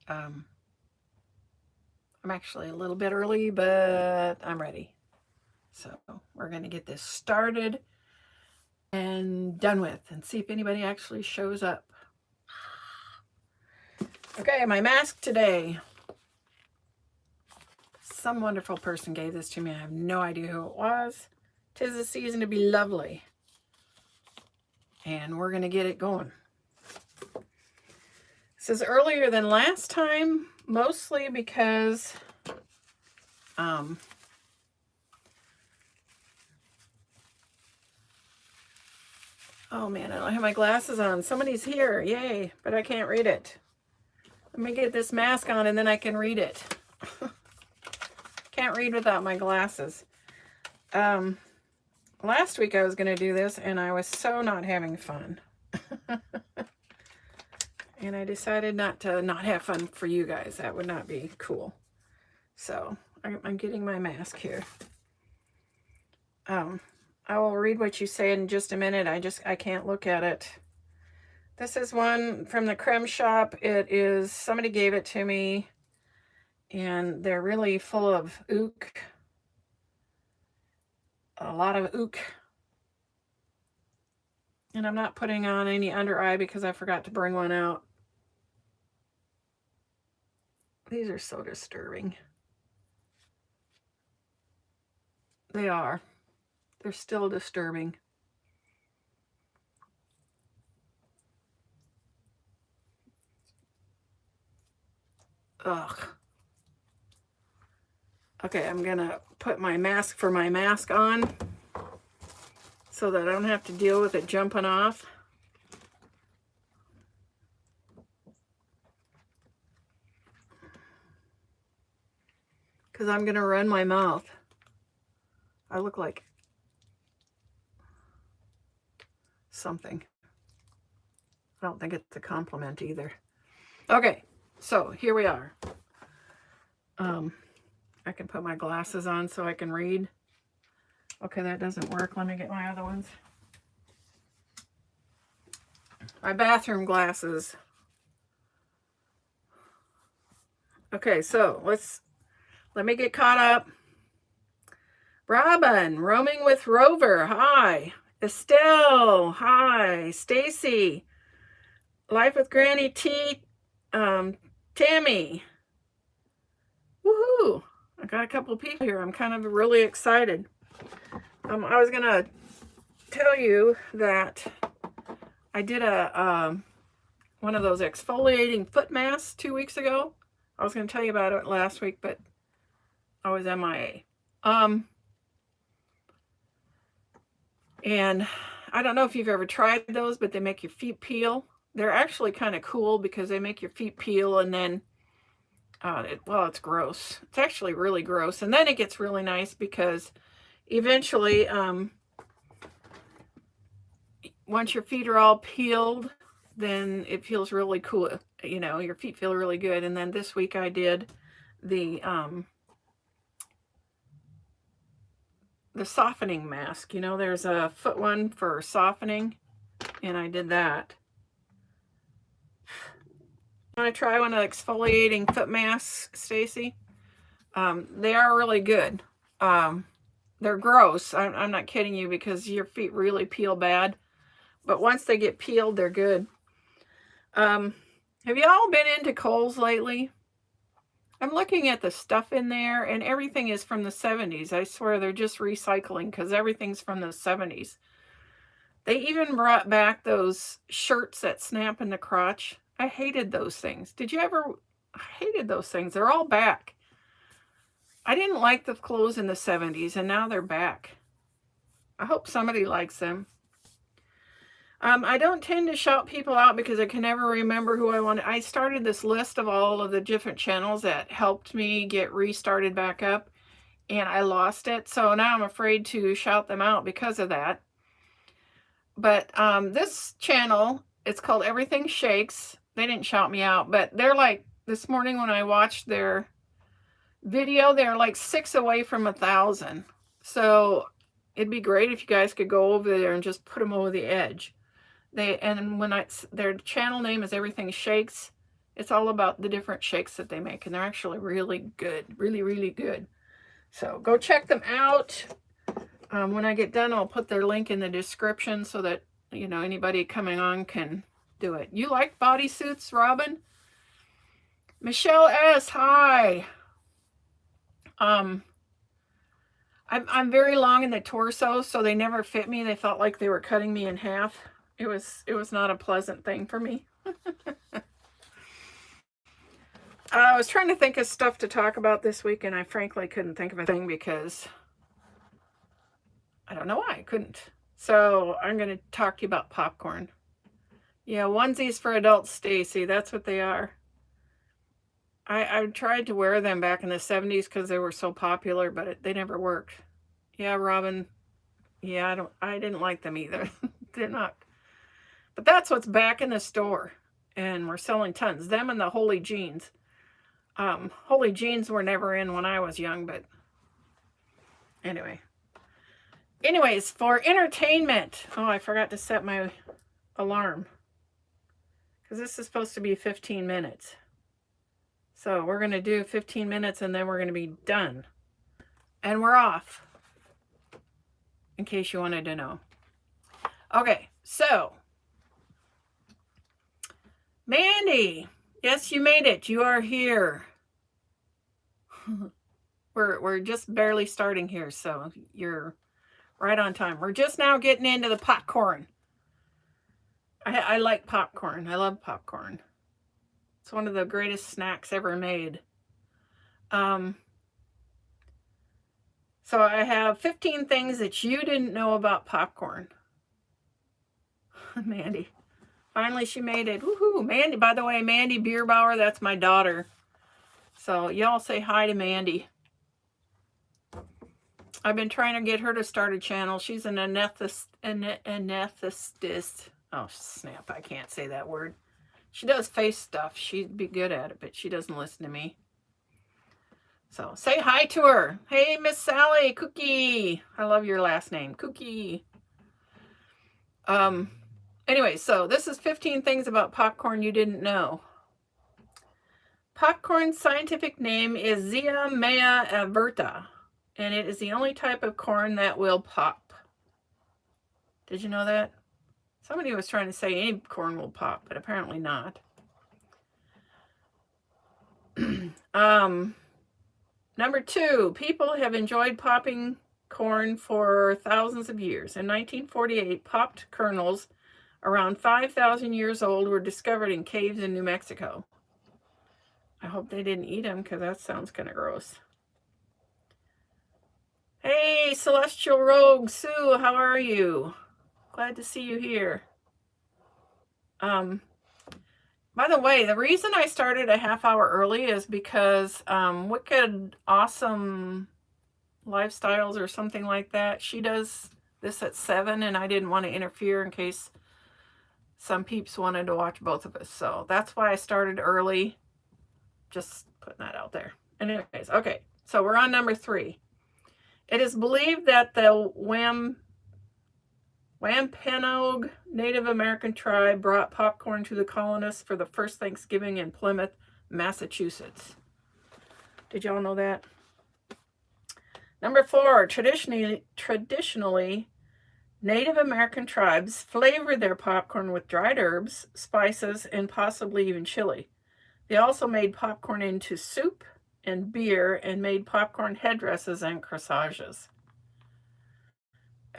I'm actually a little bit early, but I'm ready. So we're going to get this started and done with and see if anybody actually shows up. Okay, my mask today. Some wonderful person gave this to me. I have no idea who it was. 'Tis the season to be lovely. And we're going to get it going. This is earlier than last time, mostly because oh man, I don't have my glasses on. Somebody's here, yay, but I can't read it. Let me get this mask on and then I can read it. Can't read without my glasses. Last week I was going to do this and I was so not having fun. And I decided not to not have fun for you guys. That would not be cool. So I'm getting my mask here. I will read what you say in just a minute. I can't look at it. This is one from the Creme Shop. It is, somebody gave it to me and they're really full of ook. A lot of ook. And I'm not putting on any under eye because I forgot to bring one out. These are so disturbing. They are. They're still disturbing. Ugh. Okay, I'm gonna put my mask on so that I don't have to deal with it jumping off. Because I'm gonna run my mouth. I look like something. I don't think it's a compliment either. Okay, so here we are. I can put my glasses on so I can read. Okay, that doesn't work. Let me get my other ones. My bathroom glasses. Okay, so let me get caught up. Robin, roaming with Rover. Hi. Estelle. Hi. Stacy. Life with Granny T. Tammy. Woohoo. I got a couple of people here. I'm kind of really excited. I was going to tell you that I did one of those exfoliating foot masks 2 weeks ago. I was going to tell you about it last week, but I was MIA. And I don't know if you've ever tried those, but they make your feet peel. They're actually kind of cool because they make your feet peel and then, well, it's gross. It's actually really gross. And then it gets really nice because eventually, once your feet are all peeled, then it feels really cool. You know, your feet feel really good. And then this week I did the softening mask. You know, there's a foot one for softening, and I did that. Want to try one of the exfoliating foot masks, Stacy? They are really good. They're gross. I'm not kidding you because your feet really peel bad. But once they get peeled, they're good. Have you all been into Kohl's lately? I'm looking at the stuff in there, and everything is from the 70s. I swear they're just recycling because everything's from the 70s. They even brought back those shirts that snap in the crotch. I hated those things. Did you ever? I hated those things. They're all back. I didn't like the clothes in the 70s, and now they're back. I hope somebody likes them. I don't tend to shout people out because I can never remember who I wanted. I started this list of all of the different channels that helped me get restarted back up, and I lost it. So now I'm afraid to shout them out because of that. But this channel, it's called Everything Shakes. They didn't shout me out, but they're like, this morning when I watched their video, they're like 6 away from 1,000. So it'd be great if you guys could go over there and just put them over the edge. Their channel name is Everything Shakes, It's all about the different shakes that they make, and they're actually really good, really, really good. So go check them out. When I get done, I'll put their link in the description so that, you know, anybody coming on can do it. You like bodysuits, Robin? Michelle S., hi. I'm very long in the torso, so they never fit me. They felt like they were cutting me in half. It was not a pleasant thing for me. I was trying to think of stuff to talk about this week, and I frankly couldn't think of a thing because I don't know why I couldn't. So I'm going to talk to you about popcorn. Yeah, onesies for adults, Stacy. That's what they are. I tried to wear them back in the 70s because they were so popular, but they never worked. Yeah, Robin. Yeah, I didn't like them either. They're not. But that's what's back in the store, and we're selling tons. Them and the Holy Jeans. Holy Jeans were never in when I was young, but anyway. Anyways, for entertainment. Oh, I forgot to set my alarm because this is supposed to be 15 minutes. So we're going to do 15 minutes and then we're going to be done. And we're off, in case you wanted to know. Okay, so Mandy, yes, you made it. You are here. We're just barely starting here, so you're right on time. We're just now getting into the popcorn. I like popcorn. I love popcorn. It's one of the greatest snacks ever made. So I have 15 things that you didn't know about popcorn. Mandy. Finally, she made it. Woohoo! Mandy, by the way, Mandy Bierbauer, that's my daughter. So y'all say hi to Mandy. I've been trying to get her to start a channel. She's an anesthetist. Oh, snap. I can't say that word. She does face stuff. She'd be good at it, but she doesn't listen to me. So say hi to her. Hey, Miss Sally, Cookie. I love your last name, Cookie. Anyway, so this is 15 things about popcorn you didn't know. Popcorn's scientific name is Zea mea averta, and it is the only type of corn that will pop. Did you know that? Somebody was trying to say any corn will pop, but apparently not. Number 2, people have enjoyed popping corn for thousands of years. In 1948, popped kernels around 5,000 years old were discovered in caves in New Mexico. I hope they didn't eat them because that sounds kind of gross. Hey, Celestial Rogue, Sue, how are you? Glad to see you here. By the way, the reason I started a half hour early is because Wicked Awesome Lifestyles or something like that, she does this at 7, and I didn't want to interfere in case some peeps wanted to watch both of us. So that's why I started early. Just putting that out there. Anyways, okay, so we're on number 3. It is believed that the Wampanoag Native American tribe brought popcorn to the colonists for the first Thanksgiving in Plymouth, Massachusetts. Did y'all know that? Number 4, traditionally, Native American tribes flavored their popcorn with dried herbs, spices, and possibly even chili. They also made popcorn into soup and beer and made popcorn headdresses and corsages.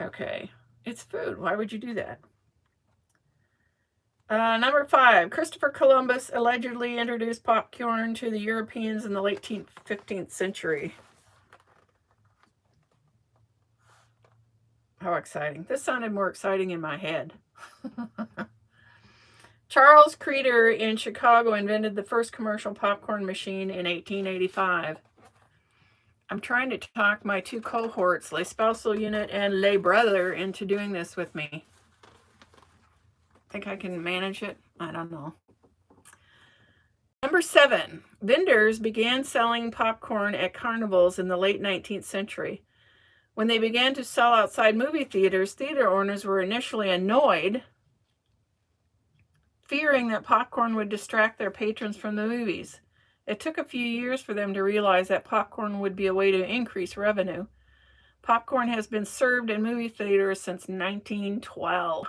Okay, it's food. Why would you do that? Number 5, Christopher Columbus allegedly introduced popcorn to the Europeans in the late 15th century. How exciting. This sounded more exciting in my head. Charles Creeder in Chicago invented the first commercial popcorn machine in 1885. I'm trying to talk my 2 cohorts, Les Spousal Unit and Les Brother, into doing this with me. Think I can manage it? I don't know. Number 7, vendors began selling popcorn at carnivals in the late 19th century. When they began to sell outside movie theaters, theater owners were initially annoyed fearing that popcorn would distract their patrons from the movies. It took a few years for them to realize that popcorn would be a way to increase revenue. Popcorn has been served in movie theaters since 1912.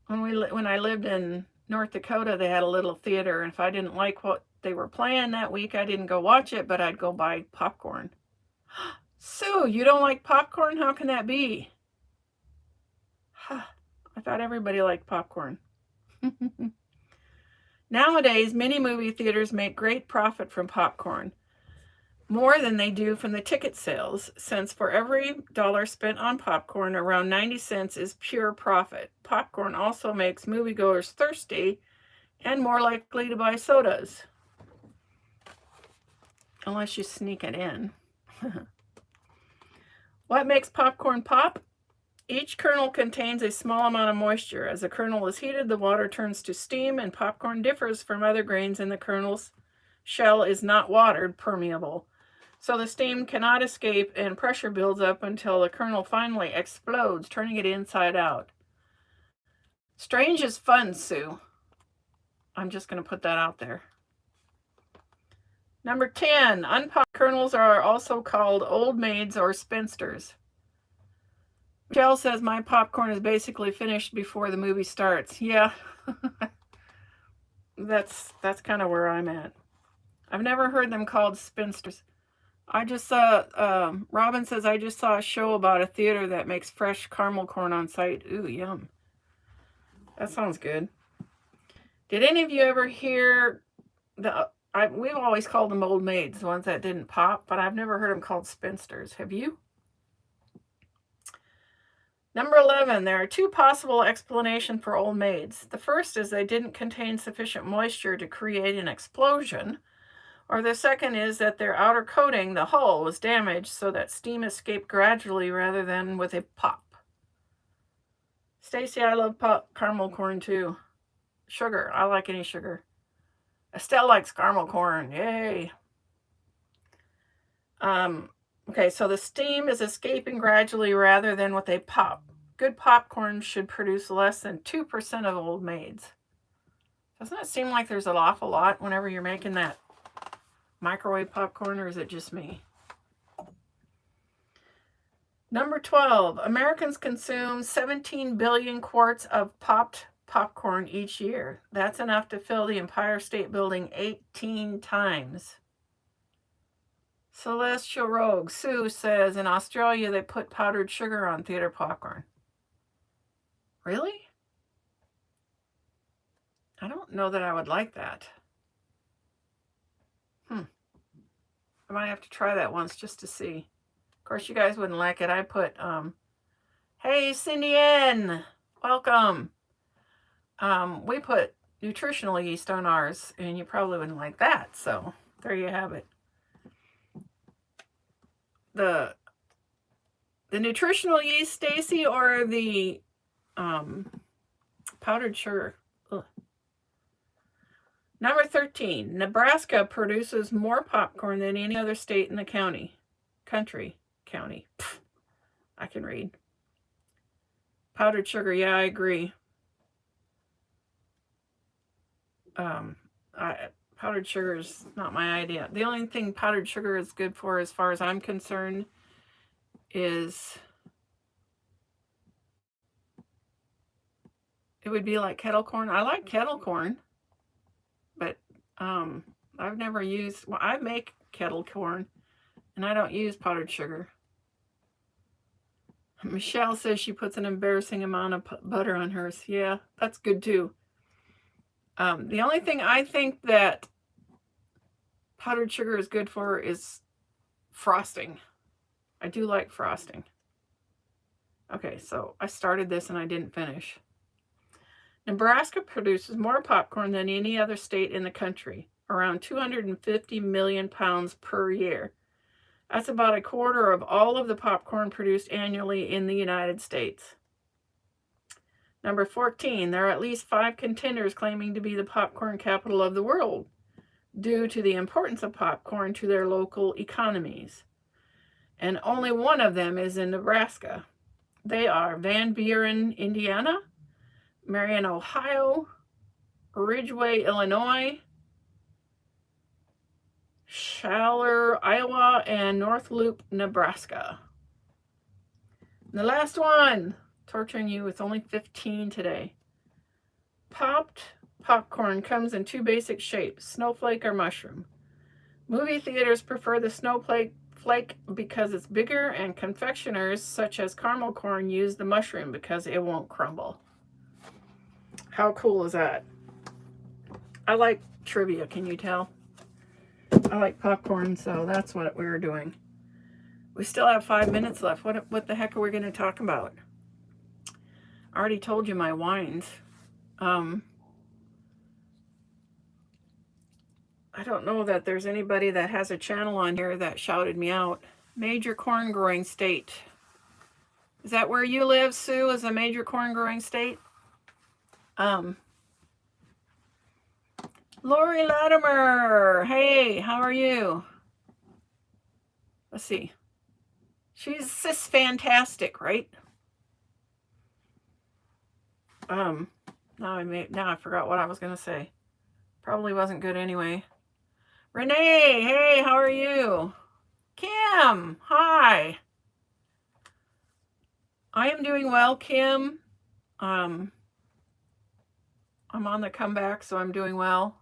When I lived in North Dakota, they had a little theater, and if I didn't like what they were playing that week, I didn't go watch it, but I'd go buy popcorn. Sue, you don't like popcorn? How can that be? I thought everybody liked popcorn. Nowadays, many movie theaters make great profit from popcorn, more than they do from the ticket sales, since for every dollar spent on popcorn, around 90 cents is pure profit. Popcorn also makes moviegoers thirsty and more likely to buy sodas. Unless you sneak it in. What makes popcorn pop? Each kernel contains a small amount of moisture. As the kernel is heated, the water turns to steam, and popcorn differs from other grains in the kernel's shell is not water permeable. So the steam cannot escape and pressure builds up until the kernel finally explodes, turning it inside out. Strange is fun, Sue. I'm just going to put that out there. Number 10, unpopped kernels are also called old maids or spinsters. Michelle says my popcorn is basically finished before the movie starts. Yeah, that's kind of where I'm at. I've never heard them called spinsters. I just saw, Robin says, I just saw a show about a theater that makes fresh caramel corn on site. Ooh, yum. That sounds good. Did any of you ever hear we've always called them old maids, the ones that didn't pop, but I've never heard them called spinsters. Have you? Number 11, there are two possible explanations for old maids. The first is they didn't contain sufficient moisture to create an explosion, or the second is that their outer coating, the hull, was damaged so that steam escaped gradually rather than with a pop. Stacy, I love caramel corn too. Sugar, I like any sugar. Estelle likes caramel corn, yay. Okay, so the steam is escaping gradually rather than with a pop. Good popcorn should produce less than 2% of old maids. Doesn't it seem like there's an awful lot whenever you're making that microwave popcorn, or is it just me? Number 12, Americans consume 17 billion quarts of popped popcorn each year. That's enough to fill the Empire State Building 18 times. Celestial Rogue, Sue says, in Australia they put powdered sugar on theater popcorn. Really? I don't know that I would like that. I might have to try that once just to see. Of course, you guys wouldn't like it. I put, hey, Cindy Ann, welcome. We put nutritional yeast on ours, and you probably wouldn't like that. So there you have it. The nutritional yeast, Stacy, or the powdered sugar? Ugh. Number 13, Nebraska produces more popcorn than any other state in the county. County. Pfft, I can read. Powdered sugar, yeah, I agree. Powdered sugar is not my idea. The only thing powdered sugar is good for, as far as I'm concerned, is it would be like kettle corn. I like kettle corn, but I've never used, well, I make kettle corn, and I don't use powdered sugar. Michelle says she puts an embarrassing amount of butter on hers. Yeah, that's good too. The only thing I think that powdered sugar is good for is frosting. I do like frosting. Okay, so I started this and I didn't finish. Nebraska produces more popcorn than any other state in the country, around 250 million pounds per year. That's about a quarter of all of the popcorn produced annually in the United States. Number 14, there are at least 5 contenders claiming to be the popcorn capital of the world due to the importance of popcorn to their local economies. And only one of them is in Nebraska. They are Van Buren, Indiana, Marion, Ohio, Ridgeway, Illinois, Schaller, Iowa, and North Loop, Nebraska. And the last one, torturing you with only 15 today. Popped popcorn comes in two basic shapes, snowflake or mushroom. Movie theaters prefer the snowflake because it's bigger, and confectioners such as caramel corn use the mushroom because it won't crumble. How cool is that? I like trivia, can you tell? I like popcorn, so that's what we were doing. We still have 5 minutes left. What the heck are we going to talk about? I already told you my wines. I don't know that there's anybody that has a channel on here that shouted me out. Major corn growing state. Is that where you live, Sue, is a major corn growing state? Lori Latimer. Hey, how are you? Let's see. She's cis fantastic, right? Now I forgot what I was gonna say. Probably wasn't good anyway. Renee, hey, how are you? Kim, hi. I am doing well, Kim. I'm on the comeback, so I'm doing well.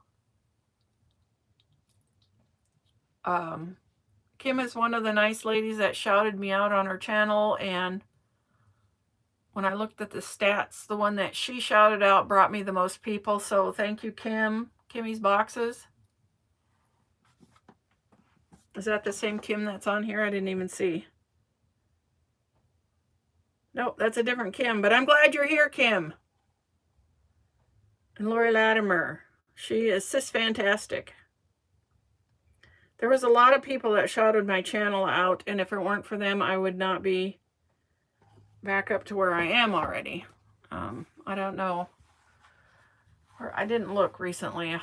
Kim is one of the nice ladies that shouted me out on her channel, and when I looked at the stats, the one that she shouted out brought me the most people, so thank you, Kim. Kimmy's Boxes. Is that the same Kim that's on here? I didn't even see. Nope, that's a different Kim, but I'm glad you're here, Kim. And Lori Latimer. She is cis fantastic. There was a lot of people that shouted my channel out, and if it weren't for them, I would not be back up to where I am already. I don't know. I didn't look recently.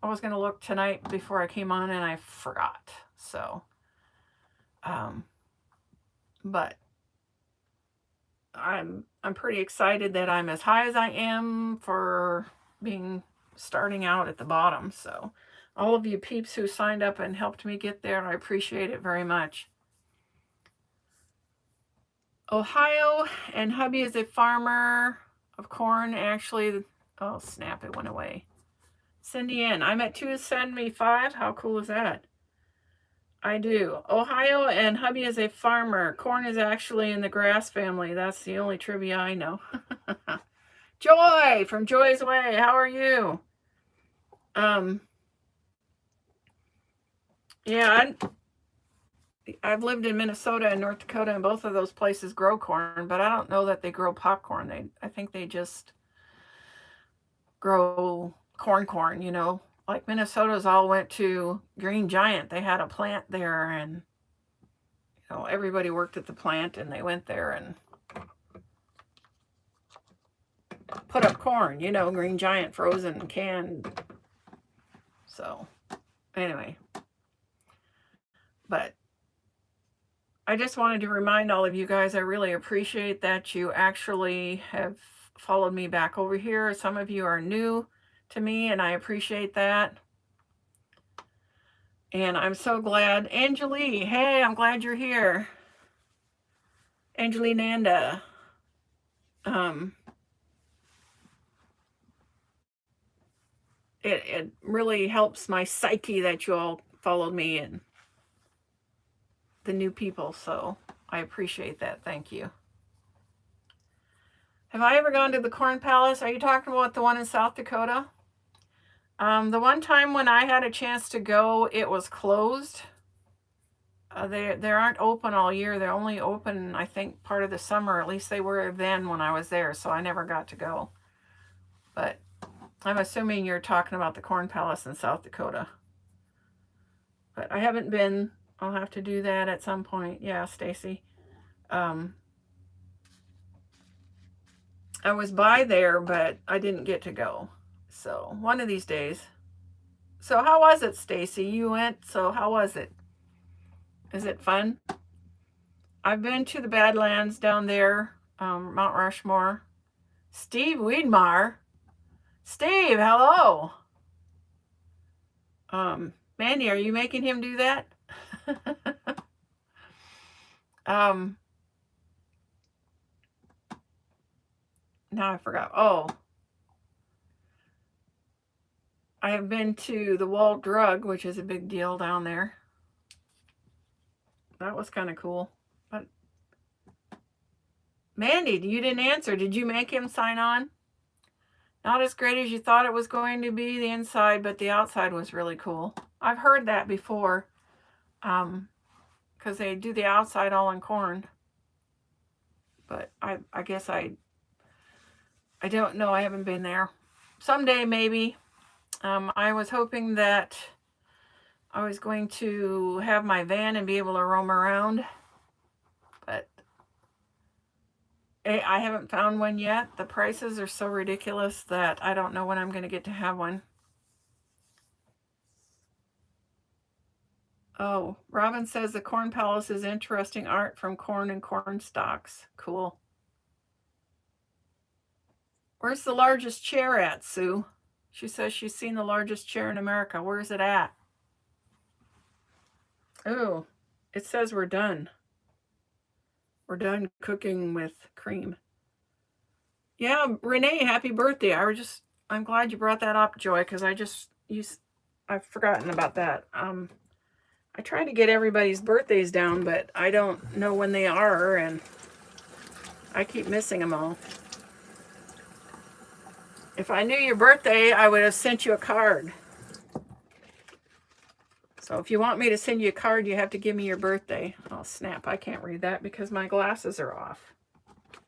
I was going to look tonight before I came on, and I forgot. So, but I'm pretty excited that I'm as high as I am for starting out at the bottom. So, all of you peeps who signed up and helped me get there, I appreciate it very much. Ohio, and hubby is a farmer of corn. Actually, oh snap, it went away. Cindy Ann, I'm at 275. How cool is that? I do. Ohio, and hubby is a farmer. Corn is actually in the grass family. That's the only trivia I know. Joy from Joy's Way. How are you? Yeah, I've lived in Minnesota and North Dakota, and both of those places grow corn, but I don't know that they grow popcorn. I think they just grow corn, you know. Like Minnesota's all went to Green Giant. They had a plant there, and you know, everybody worked at the plant, and they went there and put up corn, you know, Green Giant, frozen, canned. So anyway, but I just wanted to remind all of you guys, I really appreciate that you actually have followed me back over here. Some of you are new to me, and I appreciate that. And I'm so glad. Angelie, hey, I'm glad you're here. Angelie Nanda. It really helps my psyche that you all followed me and the new people, so I appreciate that. Thank you. Have I ever gone to the Corn Palace? Are you talking about the one in South Dakota? The one time when I had a chance to go, it was closed. They aren't open all year. They're only open, I think, part of the summer. At least they were then when I was there, so I never got to go. But I'm assuming you're talking about the Corn Palace in South Dakota. But I haven't been. I'll have to do that at some point. Yeah, Stacy. I was by there, but I didn't get to go. So one of these days. So how was it, Stacy? You went, so how was it? Is it fun? I've been to the Badlands down there, Mount Rushmore. Steve Wiedmar. Steve, hello. Mandy, are you making him do that? Now I forgot. Oh, I have been to the Wall Drug, which is a big deal down there. That was kind of cool. But Mandy, you didn't answer. Did you make him sign on? Not as great as you thought it was going to be, the inside, but the outside was really cool. I've heard that before, because they do the outside all in corn. But I guess I don't know. I haven't been there. Someday, maybe. I was hoping that I was going to have my van and be able to roam around, but I haven't found one yet. The prices are so ridiculous that I don't know when I'm going to get to have one. Oh, Robin says the Corn Palace is interesting art from corn and corn stalks. Cool. Where's the largest chair at, Sue? She says she's seen the largest chair in America. Where's it at? Oh, it says we're done. We're done cooking with cream. Yeah, Renee, happy birthday. I'm glad you brought that up, Joy, because I've forgotten about that. I try to get everybody's birthdays down, but I don't know when they are, and I keep missing them all. If I knew your birthday, I would have sent you a card. So if you want me to send you a card, you have to give me your birthday. Oh, snap. I can't read that because my glasses are off.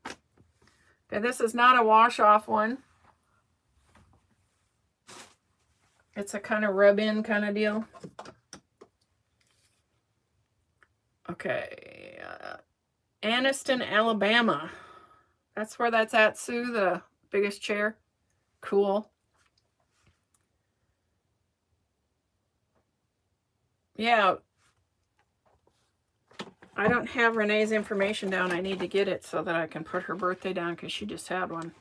Okay, this is not a wash-off one. It's a kind of rub-in kind of deal. Okay. Anniston, Alabama. That's where that's at, Sue, the biggest chair. Cool. Yeah. I don't have Renee's information down. I need to get it so that I can put her birthday down because she just had one.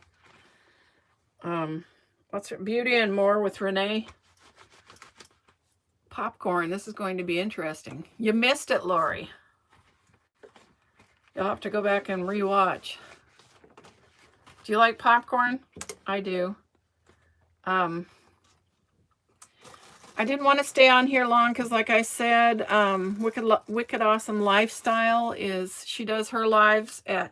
What's her Beauty and More with Renee? Popcorn. This is going to be interesting. You missed it, Lori. You'll have to go back and rewatch. Do you like popcorn? I do. I didn't want to stay on here long because, like I said, Wicked Awesome Lifestyle she does her lives at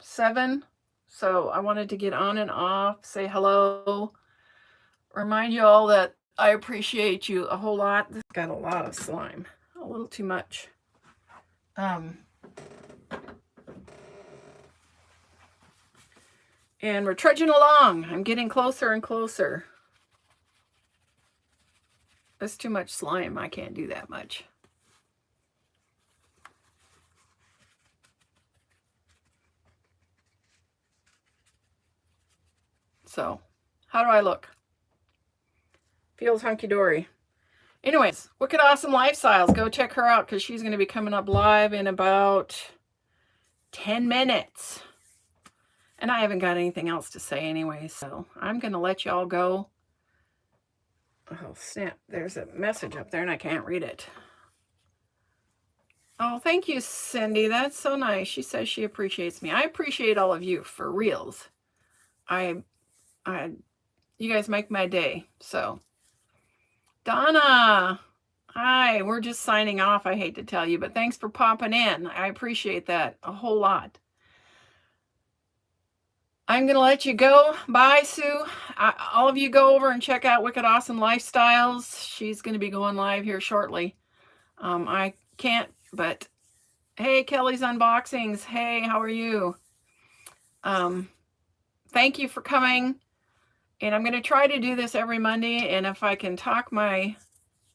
7. So I wanted to get on and off, say hello, remind you all that I appreciate you a whole lot. This got a lot of slime, a little too much. And we're trudging along. I'm getting closer and closer. That's too much slime. I can't do that much. So, how do I look? Feels hunky-dory. Anyways, Wicked Awesome Lifestyles. Go check her out because she's going to be coming up live in about 10 minutes. And I haven't got anything else to say anyway, so I'm going to let y'all go. Oh, snap. There's a message up there and I can't read it. Oh, thank you, Cindy. That's so nice. She says she appreciates me. I appreciate all of you for reals. You guys make my day. So, Donna, hi. We're just signing off. I hate to tell you, but thanks for popping in. I appreciate that a whole lot. I'm going to let you go. Bye, Sue. All of you go over and check out Wicked Awesome Lifestyles. She's going to be going live here shortly. I can't, but hey, Kelly's Unboxings. Hey, how are you? Thank you for coming. And I'm going to try to do this every Monday. And if I can talk my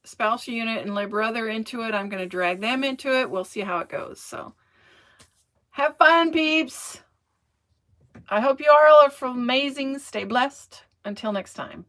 spouse unit and lib brother into it, I'm going to drag them into it. We'll see how it goes. So have fun, peeps. I hope you all are amazing. Stay blessed. Until next time.